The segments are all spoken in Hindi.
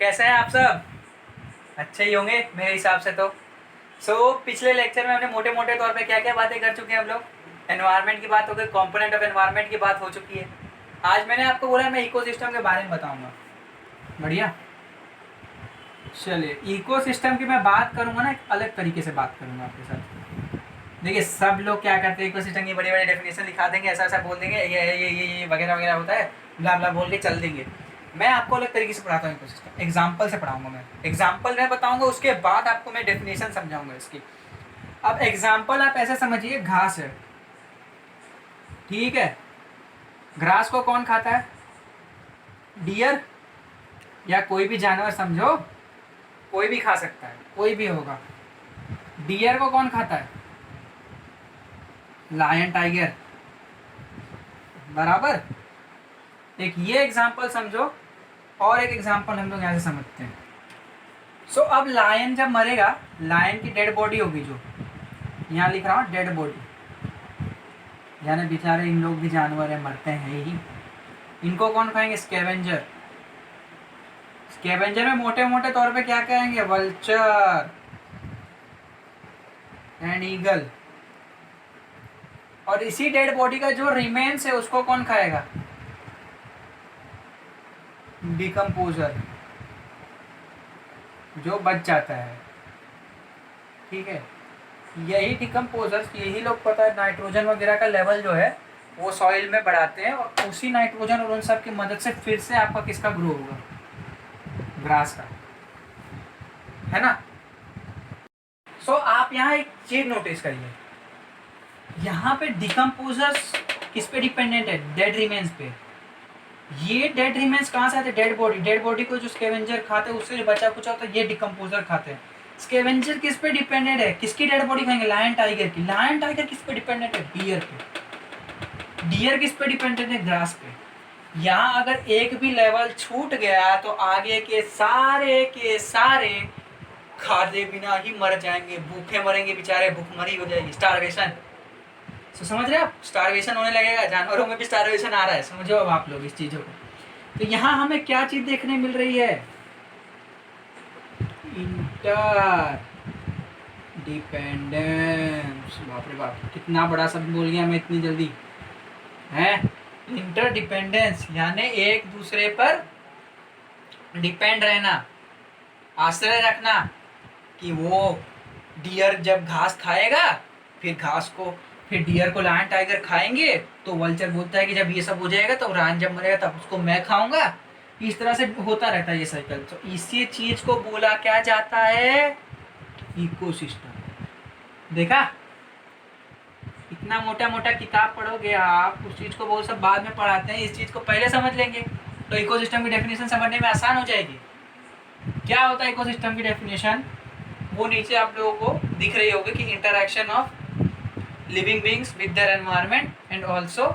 कैसे हैं आप सब? अच्छे ही होंगे मेरे हिसाब से तो। पिछले लेक्चर में हमने मोटे मोटे तौर पे क्या क्या बातें कर चुके हैं हम लोग। एनवायरनमेंट की बात हो गई, कंपोनेंट ऑफ एनवायरनमेंट की बात हो चुकी है। आज मैंने आपको बोला मैं इकोसिस्टम के बारे में बताऊंगा। बढ़िया। चलिए, इकोसिस्टम की मैं बात करूंगा ना, एक अलग तरीके से बात करूंगा आपके साथ। देखिए, सब लोग क्या करते हैं, इकोसिस्टम की बड़ी बड़ी डेफिनेशन लिखा देंगे, ऐसा ऐसा बोल देंगे, ये वगैरह वगैरह होता है, ब्ला ब्ला बोल के चल देंगे। मैं आपको अलग तरीके से पढ़ाता हूँ इकोसिस्टम, एग्जाम्पल से पढ़ाऊंगा। मैं एग्जाम्पल में बताऊंगा, उसके बाद आपको मैं डेफिनेशन समझाऊंगा इसकी। अब एग्जाम्पल आप ऐसे समझिए, घास है, ठीक है। घास को कौन खाता है? डियर या कोई भी जानवर समझो, कोई भी खा सकता है, कोई भी होगा। डियर को कौन खाता है? लायन, टाइगर, बराबर। एक ये एग्जाम्पल समझो, और एक एग्जाम्पल हम लोग यहाँ से समझते हैं। अब लायन जब मरेगा, लायन की डेड बॉडी होगी, जो यहाँ लिख रहा हूँ डेड बॉडी, यानी बेचारे इन लोग भी जानवर है, मरते हैं ही। इनको कौन खाएंगे? स्कैवेंजर। स्कैवेंजर में मोटे मोटे तौर पे क्या कहेंगे? Vulture and eagle. और इसी डेड बॉडी का जो रिमेन्स है उसको कौन खाएगा? डिकम्पोजर, जो बच जाता है, ठीक है। यही डिकम्पोजर्स, यही लोग पता है नाइट्रोजन वगैरह का लेवल जो है वो सॉइल में बढ़ाते हैं, और उसी नाइट्रोजन और उन सब की मदद से फिर से आपका किसका ग्रो होगा? ग्रास का, है ना। आप यहाँ एक चीज नोटिस करिए, यहाँ पे डिकम्पोजर्स किस पे डिपेंडेंट है? डेड रिमेन्स पे। ये डेड रिमेन्स कहाँ से आते हैं? Dead body. डेड बॉडी को जो स्कैवेंजर खाते हैं, उससे बचा कुछ होता है, ये डिकम्पोजर खाते हैं। स्कैवेंजर किस पे डिपेंडेंट है? किसकी डेड बॉडी खाएंगे? लायन, टाइगर की। लायन, टाइगर किस पे डिपेंडेंट है? डियर पे। डियर किस पे डिपेंडेंट है? ग्रास पे। यहाँ अगर एक भी लेवल छूट गया तो आगे के सारे खाते बिना ही मर जाएंगे, भूखे मरेंगे बेचारे, भूखमरी हो जाएगी, स्टारवेशन। समझ रहे हैं आप? स्टारवेशन होने लगेगा, जानवरों में भी स्टारवेशन आ रहा है, समझो अब आप लोग इस चीजों को। तो यहाँ हमें क्या चीज देखने मिल रही है? Inter dependence. बाप रे बाप, कितना बड़ा शब्द बोल गया मैं इतनी जल्दी, है। इंटर डिपेंडेंस यानी एक दूसरे पर डिपेंड रहना, आश्रय रखना। कि वो डियर जब घास खाएगा, फिर डियर को लायन टाइगर खाएंगे, तो वल्चर बोलता है कि जब ये सब हो जाएगा तो लायन जब मरेगा तब उसको मैं खाऊंगा। इस तरह से होता रहता है ये साइकिल। तो इसी चीज को बोला क्या जाता है? इकोसिस्टम। देखा, इतना मोटा मोटा किताब पढ़ोगे आप, उस चीज को वो सब बाद में पढ़ाते हैं, इस चीज को पहले समझ लेंगे तो इकोसिस्टम की डेफिनेशन समझने में आसान हो जाएगी। क्या होता है इकोसिस्टम की डेफिनेशन? वो नीचे आप लोगों को दिख रही होगी कि interaction of living beings with their environment and also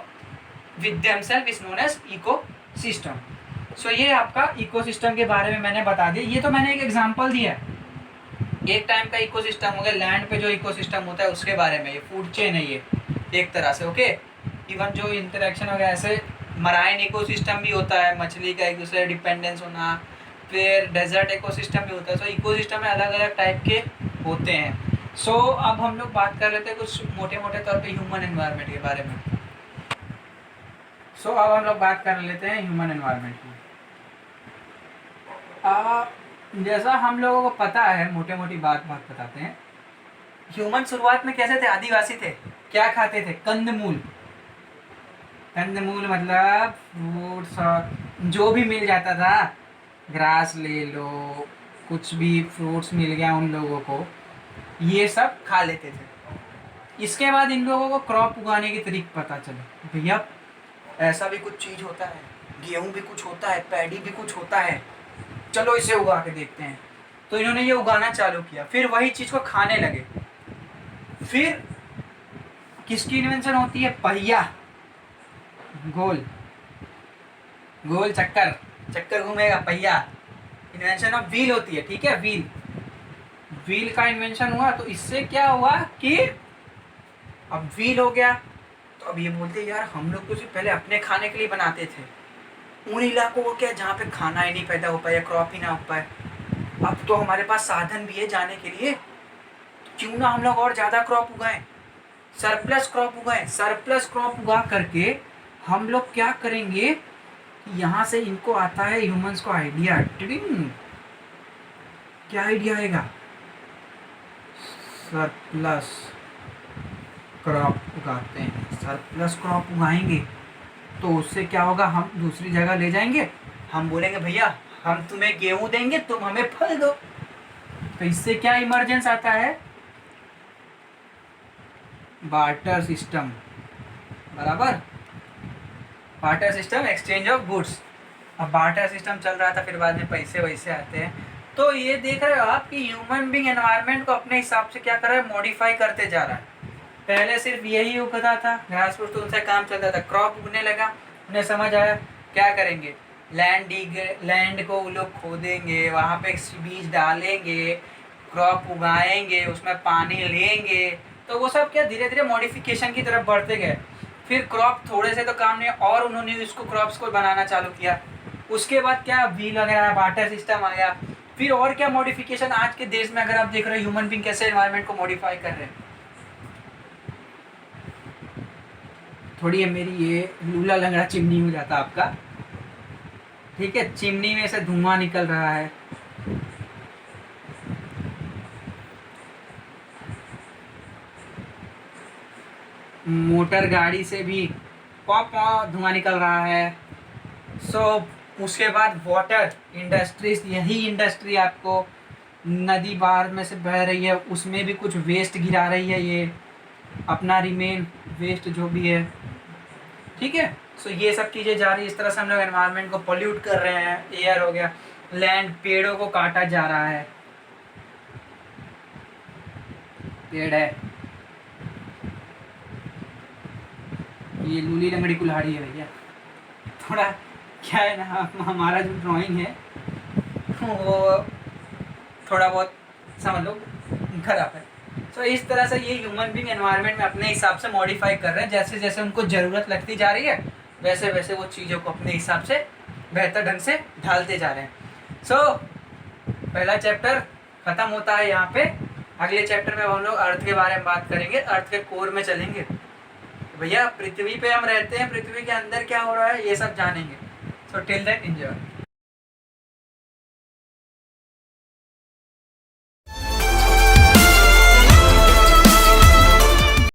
with themself is known as ecosystem. ये आपका इकोसिस्टम के बारे में मैंने बता दिया। ये तो मैंने एक एग्जांपल दिया, एक टाइम का इकोसिस्टम हो गया, लैंड पे जो इकोसिस्टम होता है उसके बारे में। ये फूड चेन है ये एक तरह से, ओके। इवन जो इंटरेक्शन हो गया, ऐसे मराइन इकोसिस्टम भी होता है, मछली का एक दूसरे डिपेंडेंस होना, फिर डेजर्ट इकोसिस्टम भी होता है। इकोसिस्टम में अलग अलग टाइप के होते हैं। अब हम लोग बात कर लेते हैं कुछ मोटे मोटे तौर पे ह्यूमन एनवायरनमेंट के बारे में। अब हम लोग बात कर लेते हैं ह्यूमन एनवायरनमेंट की। जैसा हम लोगों को पता है, मोटे मोटी बात बताते हैं। ह्यूमन शुरुआत में कैसे थे? आदिवासी थे। क्या खाते थे? कंदमूल। कंदमूल मतलब फ्रूट्स, और जो भी मिल जाता था, ग्रास ले लो, कुछ भी फ्रूट्स मिल गया उन लोगों को, ये सब खा लेते थे। इसके बाद इन लोगों को क्रॉप उगाने की तरीका पता चला, भैया ऐसा भी कुछ चीज़ होता है, गेहूं भी कुछ होता है, पैडी भी कुछ होता है, चलो इसे उगा के देखते हैं। तो इन्होंने ये उगाना चालू किया, फिर वही चीज़ को खाने लगे। फिर किसकी इन्वेंशन होती है? पहिया, गोल गोल चक्कर, चक्कर घूमेगा, पहिया। इन्वेंशन ऑफ व्हील होती है, ठीक है। व्हील का इन्वेंशन हुआ, तो इससे क्या हुआ कि अब व्हील हो गया, तो अब ये बोलते यार हम लोग तो सिर्फ पहले अपने खाने के लिए बनाते थे, उन इलाकों को क्या जहाँ पे खाना ही नहीं पैदा हो पाए, क्रॉप ही ना हो पाए। अब तो हमारे पास साधन भी है जाने के लिए, क्यों ना हम लोग और ज़्यादा क्रॉप उगाएं, सरप्लस क्रॉप उगाएं। सरप्लस क्रॉप उगा करके हम लोग क्या करेंगे, यहाँ से इनको आता है ह्यूमंस को आइडिया, टिडिंग, क्या आइडिया आएगा, सरप्लस क्रॉप उगाते हैं। सरप्लस क्रॉप उगाएंगे तो उससे क्या होगा, हम दूसरी जगह ले जाएंगे, हम बोलेंगे भैया हम तुम्हें गेहूं देंगे, तुम हमें फल दो। तो इससे क्या इमरजेंस आता है, बार्टर सिस्टम, बराबर, barter system, exchange of goods. अब बार्टर सिस्टम चल रहा था, फिर बाद में पैसे वैसे आते हैं। तो ये देख रहे हो आप कि ह्यूमन बीइंग एनवायरनमेंट को अपने हिसाब से क्या कर रहा है, मॉडिफाई करते जा रहा है। पहले सिर्फ यही उगता था, घास फूस तो उनसे काम चलता था, क्रॉप उगने लगा, उन्हें समझ आया क्या करेंगे, लैंड को वो लोग खोदेंगे, वहाँ पे बीज डालेंगे, क्रॉप उगाएंगे, उसमें पानी लेंगे। तो वो सब क्या धीरे धीरे मॉडिफिकेशन की तरफ बढ़ते गए। फिर क्रॉप थोड़े से तो काम नहीं, और उन्होंने इसको क्रॉप्स को बनाना चालू किया। उसके बाद क्या व्हील वगैरह, बार्टर सिस्टम आ गया। फिर और क्या मॉडिफिकेशन आज के देश में, अगर आप देख रहे हो ह्यूमन बीइंग कैसे एनवायरनमेंट को मॉडिफाई कर रहे हैं। थोड़ी है मेरी ये लूला लंगड़ा चिमनी हो जाता आपका, ठीक है, चिमनी में से धुआं निकल रहा है। मोटर गाड़ी से भी पॉप धुआं निकल रहा है। उसके बाद वाटर इंडस्ट्रीज, यही इंडस्ट्री आपको नदी बाहर में से बह रही है, उसमें भी कुछ वेस्ट गिरा रही है, ये अपना रिमेन वेस्ट जो भी है, ठीक है। ये सब चीज़ें जा रही है, इस तरह से हम लोग एनवायरनमेंट को पोल्यूट कर रहे हैं। एयर हो गया, लैंड, पेड़ों को काटा जा रहा है, पेड़ है, ये लूली लंगड़ी कुल्हाड़ी है भैया। थोड़ा क्या है ना, हमारा जो ड्राइंग है वो थोड़ा बहुत समझ लो खराब है। इस तरह से ये ह्यूमन बीइंग एनवायरनमेंट में अपने हिसाब से मॉडिफाई कर रहे हैं, जैसे जैसे उनको ज़रूरत लगती जा रही है वैसे वैसे वो चीज़ों को अपने हिसाब से बेहतर ढंग से ढालते जा रहे हैं। पहला चैप्टर ख़त्म होता है यहाँ पे। अगले चैप्टर में हम लोग अर्थ के बारे में बात करेंगे, अर्थ के कोर में चलेंगे, भैया पृथ्वी पे हम रहते हैं, पृथ्वी के अंदर क्या हो रहा है ये सब जानेंगे। Till then enjoy.